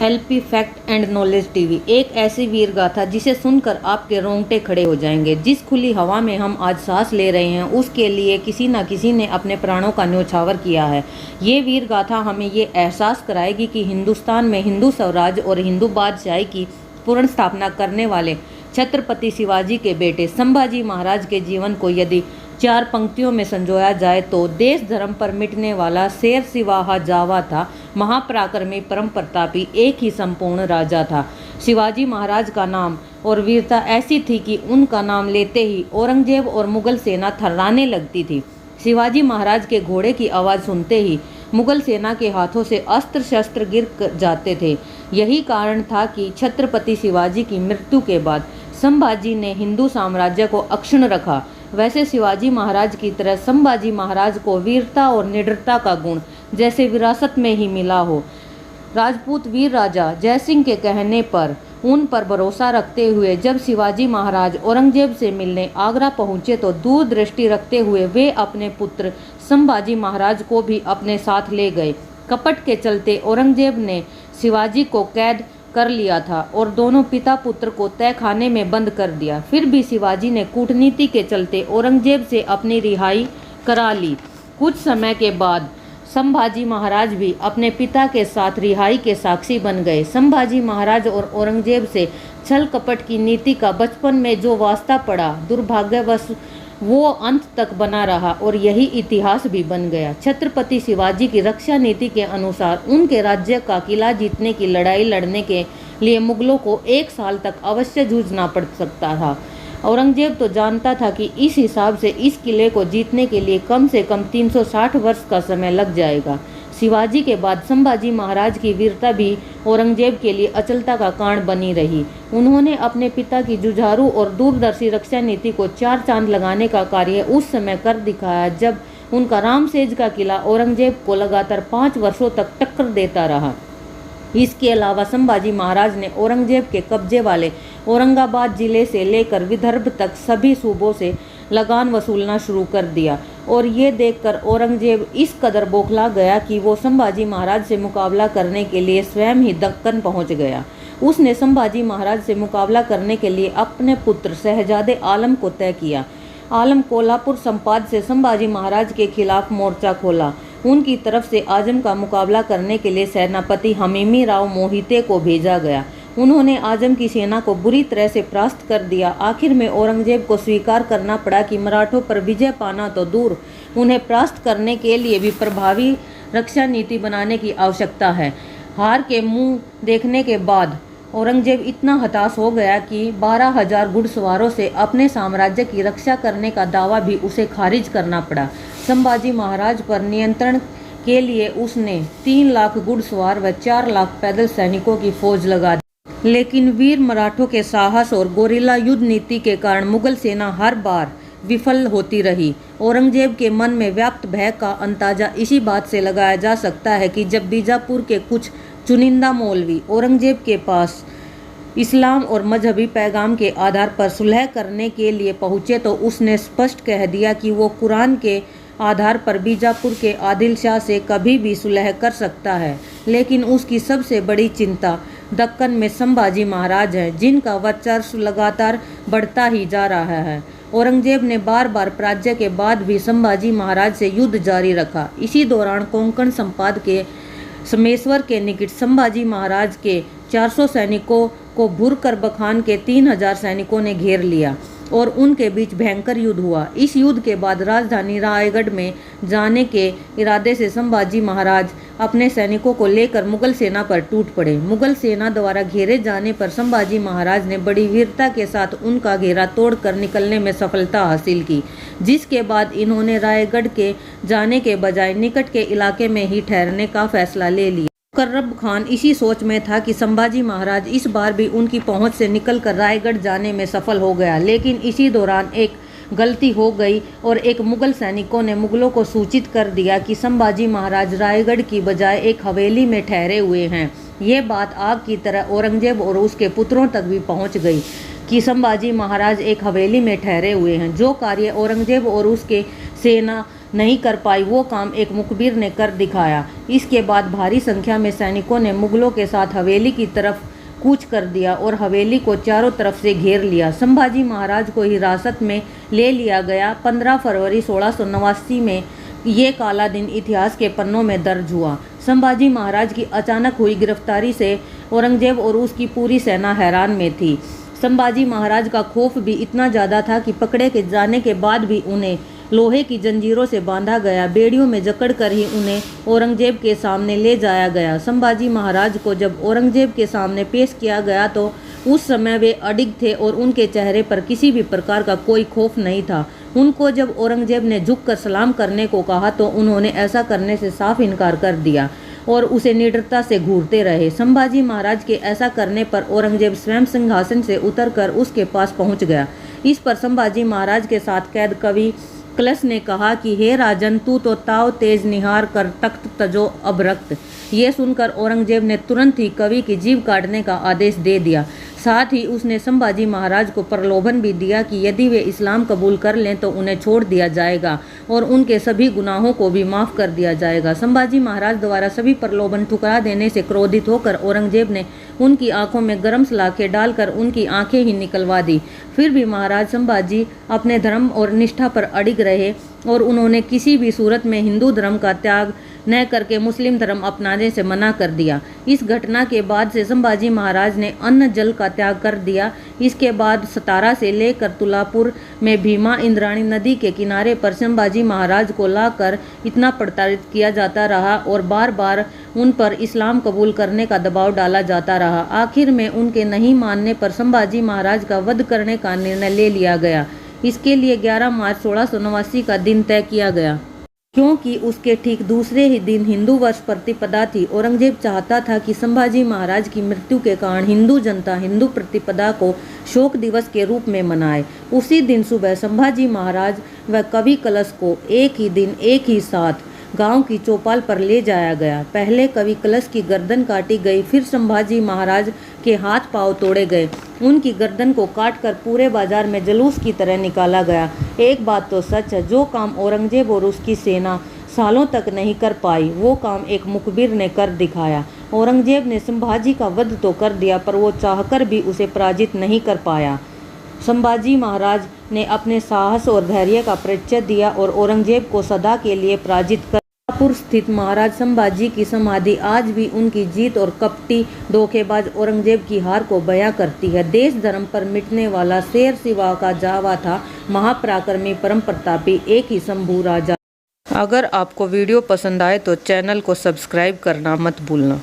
LP fact and knowledge TV एक ऐसी वीर गाथा जिसे सुनकर आपके रोंगटे खड़े हो जाएंगे। जिस खुली हवा में हम आज सांस ले रहे हैं उसके लिए किसी न किसी ने अपने प्राणों का न्योछावर किया है। ये वीर गाथा हमें ये एहसास कराएगी कि हिंदुस्तान में हिंदू स्वराज और हिंदू बादशाही की पूर्ण स्थापना करने वाले छत्रपति शिवाजी के बेटे संभाजी महाराज के जीवन को यदि 4 पंक्तियों में संजोया जाए तो देश धर्म पर मिटने वाला शेर सिवाहा जावा था, महापराक्रमी परम प्रतापी एक ही संपूर्ण राजा था। शिवाजी महाराज का नाम और वीरता ऐसी थी कि उनका नाम लेते ही औरंगजेब और मुगल सेना थर्राने लगती थी। शिवाजी महाराज के घोड़े की आवाज़ सुनते ही मुगल सेना के हाथों से अस्त्र शस्त्र गिर जाते थे। यही कारण था कि छत्रपति शिवाजी की मृत्यु के बाद संभाजी ने हिंदू साम्राज्य को अक्षुण्ण रखा। वैसे शिवाजी महाराज की तरह संभाजी महाराज को वीरता और निडरता का गुण जैसे विरासत में ही मिला हो। राजपूत वीर राजा जयसिंह के कहने पर उन पर भरोसा रखते हुए जब शिवाजी महाराज औरंगजेब से मिलने आगरा पहुंचे तो दूरदृष्टि रखते हुए वे अपने पुत्र संभाजी महाराज को भी अपने साथ ले गए। कपट के चलते औरंगजेब ने शिवाजी को कैद कर लिया था और दोनों पिता पुत्र को तय खाने में बंद कर दिया। फिर भी शिवाजी ने कूटनीति के चलते औरंगजेब से अपनी रिहाई करा ली। कुछ समय के बाद संभाजी महाराज भी अपने पिता के साथ रिहाई के साक्षी बन गए। संभाजी महाराज और औरंगजेब से छल कपट की नीति का बचपन में जो वास्ता पड़ा, दुर्भाग्यवश वो अंत तक बना रहा और यही इतिहास भी बन गया। छत्रपति शिवाजी की रक्षा नीति के अनुसार उनके राज्य का किला जीतने की लड़ाई लड़ने के लिए मुगलों को 1 साल तक अवश्य जूझना पड़ सकता था। औरंगजेब तो जानता था कि इस हिसाब से इस किले को जीतने के लिए कम से कम 360 वर्ष का समय लग जाएगा। शिवाजी के बाद संभाजी महाराज की वीरता भी औरंगजेब के लिए अचलता का कारण बनी रही। उन्होंने अपने पिता की जुझारू और दूरदर्शी रक्षा नीति को 4 चांद लगाने का कार्य उस समय कर दिखाया जब उनका रामसेज का किला औरंगजेब को लगातार 5 वर्षों तक टक्कर देता रहा। इसके अलावा संभाजी महाराज ने औरंगजेब के कब्जे वाले औरंगाबाद जिले से लेकर विदर्भ तक सभी सूबों से लगान वसूलना शुरू कर दिया और ये देखकर औरंगजेब इस कदर बौखला गया कि वो संभाजी महाराज से मुकाबला करने के लिए स्वयं ही दक्कन पहुंच गया। उसने संभाजी महाराज से मुकाबला करने के लिए अपने पुत्र शहजादे आलम को तय किया। आलम कोल्हापुर संपाद से संभाजी महाराज के खिलाफ मोर्चा खोला। उनकी तरफ से आजम का मुकाबला करने के लिए सेनापति हमीमी राव मोहिते को भेजा गया। उन्होंने आजम की सेना को बुरी तरह से परास्त कर दिया। आखिर में औरंगजेब को स्वीकार करना पड़ा कि मराठों पर विजय पाना तो दूर, उन्हें परास्त करने के लिए भी प्रभावी रक्षा नीति बनाने की आवश्यकता है। हार के मुंह देखने के बाद औरंगजेब इतना हताश हो गया कि 12,000 घुड़सवारों से अपने साम्राज्य की रक्षा करने का दावा भी उसे खारिज करना पड़ा। संभाजी महाराज पर नियंत्रण के लिए उसने 3 लाख घुड़सवार व 4 लाख पैदल सैनिकों की फौज लगा दी। लेकिन वीर मराठों के साहस और गोरिल्ला युद्ध नीति के कारण मुगल सेना हर बार विफल होती रही। औरंगजेब के मन में व्याप्त भय का अंदाजा इसी बात से लगाया जा सकता है कि जब बीजापुर के कुछ चुनिंदा मौलवी औरंगजेब के पास इस्लाम और मजहबी पैगाम के आधार पर सुलह करने के लिए पहुँचे तो उसने स्पष्ट कह दिया कि वो कुरान के आधार पर बीजापुर के आदिल शाह से कभी भी सुलह कर सकता है। लेकिन उसकी सबसे बड़ी चिंता दक्कन में संभाजी महाराज हैं, जिनका वर्चस्व लगातार बढ़ता ही जा रहा है। औरंगजेब ने बार बार पराजय के बाद भी संभाजी महाराज से युद्ध जारी रखा। इसी दौरान कोंकण संपाद के समेश्वर के निकट संभाजी महाराज के 400 सैनिकों को भुरकर बखान के 3000 सैनिकों ने घेर लिया और उनके बीच भयंकर युद्ध हुआ। इस युद्ध के बाद राजधानी रायगढ़ में जाने के इरादे से संभाजी महाराज अपने सैनिकों को लेकर मुगल सेना पर टूट पड़े। मुगल सेना द्वारा घेरे जाने पर संभाजी महाराज ने बड़ी वीरता के साथ उनका घेरा तोड़कर निकलने में सफलता हासिल की, जिसके बाद इन्होंने रायगढ़ के जाने के बजाय निकट के इलाके में ही ठहरने का फैसला ले लिया। मुकर्रब खान इसी सोच में था कि संभाजी महाराज इस बार भी उनकी पहुंच से निकलकर रायगढ़ जाने में सफल हो गया। लेकिन इसी दौरान एक गलती हो गई और एक मुगल सैनिकों ने मुगलों को सूचित कर दिया कि संभाजी महाराज रायगढ़ की बजाय एक हवेली में ठहरे हुए हैं। ये बात आग की तरह औरंगजेब और उसके पुत्रों तक भी पहुंच गई कि संभाजी महाराज एक हवेली में ठहरे हुए हैं। जो कार्य औरंगजेब और उसके सेना नहीं कर पाई वो काम एक मुखबिर ने कर दिखाया। इसके बाद भारी संख्या में सैनिकों ने मुगलों के साथ हवेली की तरफ कूच कर दिया और हवेली को चारों तरफ से घेर लिया। संभाजी महाराज को हिरासत में ले लिया गया। 15 फरवरी 1689 में ये काला दिन इतिहास के पन्नों में दर्ज हुआ। संभाजी महाराज की अचानक हुई गिरफ्तारी से औरंगजेब और उसकी पूरी सेना हैरान में थी। संभाजी महाराज का खौफ भी इतना ज़्यादा था कि पकड़े के जाने के बाद भी उन्हें लोहे की जंजीरों से बांधा गया। बेड़ियों में जकड़कर ही उन्हें औरंगजेब के सामने ले जाया गया। संभाजी महाराज को जब औरंगजेब के सामने पेश किया गया तो उस समय वे अडिग थे और उनके चेहरे पर किसी भी प्रकार का कोई खौफ नहीं था। उनको जब औरंगजेब ने झुककर सलाम करने को कहा तो उन्होंने ऐसा करने से साफ इनकार कर दिया और उसे निडरता से घूरते रहे। संभाजी महाराज के ऐसा करने पर औरंगजेब स्वयं सिंहासन से उतरकर उसके पास पहुंच गया। इस पर संभाजी महाराज के साथ कैद कवि कलश ने कहा कि हे राजन, तू तो ताव तेज निहार कर तख्त तजो अब रक्त। ये सुनकर औरंगजेब ने तुरंत ही कवि की जीभ काटने का आदेश दे दिया। साथ ही उसने संभाजी महाराज को प्रलोभन भी दिया कि यदि वे इस्लाम कबूल कर लें तो उन्हें छोड़ दिया जाएगा और उनके सभी गुनाहों को भी माफ़ कर दिया जाएगा। संभाजी महाराज द्वारा सभी प्रलोभन ठुकरा देने से क्रोधित होकर औरंगजेब ने उनकी आंखों में गर्म सलाखें डालकर उनकी आंखें ही निकलवा दी। फिर भी महाराज संभाजी अपने धर्म और निष्ठा पर अडिग रहे और उन्होंने किसी भी सूरत में हिंदू धर्म का त्याग न करके मुस्लिम धर्म अपनाने से मना कर दिया। इस घटना के बाद से संभाजी महाराज ने अन्न जल का त्याग कर दिया। इसके बाद सतारा से लेकर तुलापुर में भीमा इंद्राणी नदी के किनारे पर संभाजी महाराज को लाकर इतना प्रताड़ित किया जाता रहा और बार बार उन पर इस्लाम कबूल करने का दबाव डाला जाता रहा। आखिर में उनके नहीं मानने पर संभाजी महाराज का वध करने का निर्णय ले लिया गया। इसके लिए 11 मार्च 1689 का दिन तय किया गया, क्योंकि उसके ठीक दूसरे ही दिन हिंदू वर्ष प्रतिपदा थी। औरंगजेब चाहता था कि संभाजी महाराज की मृत्यु के कारण हिंदू जनता हिंदू प्रतिपदा को शोक दिवस के रूप में मनाए। उसी दिन सुबह संभाजी महाराज व कवि कलश को एक ही दिन एक ही साथ गांव की चौपाल पर ले जाया गया। पहले कवि कलश की गर्दन काटी गई, फिर संभाजी महाराज के हाथ पांव तोड़े गए। उनकी गर्दन को काटकर पूरे बाजार में जुलूस की तरह निकाला गया। एक बात तो सच है, जो काम औरंगजेब और उसकी सेना सालों तक नहीं कर पाई वो काम एक मुखबिर ने कर दिखाया। औरंगजेब ने संभाजी का वध तो कर दिया पर वो चाहकर भी उसे पराजित नहीं कर पाया। संभाजी महाराज ने अपने साहस और धैर्य का परिचय दिया और औरंगजेब को सदा के लिए पराजित कर पुर स्थित महाराज संभाजी की समाधि आज भी उनकी जीत और कपटी धोखेबाज औरंगजेब की हार को बयां करती है। देश धर्म पर मिटने वाला शेर शिवा का जावा था, महापराक्रमी परम प्रतापी एक ही शंभू राजा। अगर आपको वीडियो पसंद आए तो चैनल को सब्सक्राइब करना मत भूलना।